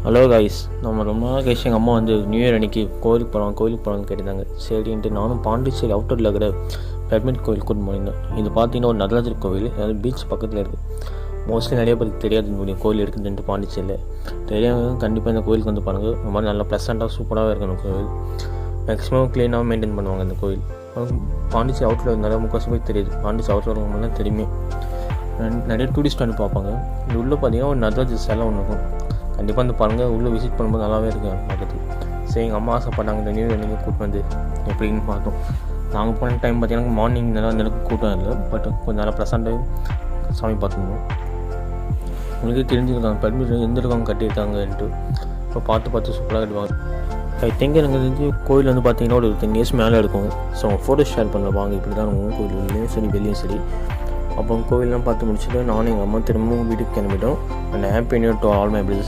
Hello guys, நம்ம ரொம்ப நாள் கழிச்சு எங்கள் அம்மா வந்து நியூ இயர் அன்றைக்கி கோயிலுக்கு போகலான்னு கேட்டிருந்தாங்க. சரின்ட்டு நானும் பாண்டிச்சேரி அவுட்டரில் இருக்கிற பெட்மிட் கோயில் கூட்டு போயிருந்தேன். இது பார்த்தீங்கன்னா ஒரு நடராஜர் கோவில், அதாவது பீச் பக்கத்தில் இருக்குது. மோஸ்ட்லி நிறைய பேருக்கு தெரியாது இந்த கோயில் இருக்குதுன்ட்டு. பாண்டிச்சேரியில் தெரியாதவங்க கண்டிப்பாக இந்த கோயிலுக்கு வந்து பாருங்கள். இந்த மாதிரி நல்லா ப்ளசண்ட்டாக சூப்பராகவே இருக்கும் இந்த கோவில். மேக்ஸிமம் க்ளீனாக மெயின்டைன் பண்ணுவாங்க இந்த கோயில். பாண்டிச்சேரி அவுட்டில் இருந்தாலும் முக்கால்வாசி போய் தெரியுது. பாண்டிச்சேரி அவுட்டில் இருக்கவங்கலாம் தெரியுமே. நிறைய டூரிஸ்ட் வந்து பார்ப்பாங்க. இது உள்ளே பார்த்தீங்கன்னா ஒரு நடராஜர் சிலை ஒன்று இருக்கும். கண்டிப்பாக வந்து பாருங்கள், உள்ளே விசிட் பண்ணும்போது நல்லாவே இருக்குது பார்க்குறதுக்கு. சரி, எங்கள் அம்மா ஆசைப்பட்டாங்க இந்த நியூ இயர் நீங்கள் கூப்பிட்டு வந்து எப்படின்னு பார்த்தோம். நாங்கள் போன டைம் பார்த்தீங்கன்னா மார்னிங் நல்லா அந்த அளவுக்கு கூட்டம் இல்லை, பட் கொஞ்சம் நல்லா ப்ளசண்ட்டாக சாமி பார்த்துருந்தோம். உங்களுக்கே தெரிஞ்சுருக்காங்க பெட்மிட் எந்த அளவுக்கு கட்டியிருக்காங்கன்ட்டு. இப்போ பார்த்து சூப்பராக கட்டுவாங்க. ஐ திங்க் எனக்கு தெரிஞ்சு கோயில் வந்து பார்த்தீங்கன்னா ஒரு 10 years மேலே இருக்கும். ஸோ ஃபோட்டோ ஷேர் பண்ண வாங்க. இப்படி தான் உங்கள் கோயில் உள்ளேயும் சரி வெளியும் சரி. அப்புறம் கோவிலெலாம் பார்த்து முடிச்சுட்டு நானும் எங்கள் அம்மா திரும்பவும் வீட்டுக்கு கிளம்பிட்டோம். And happy new year to all my brothers.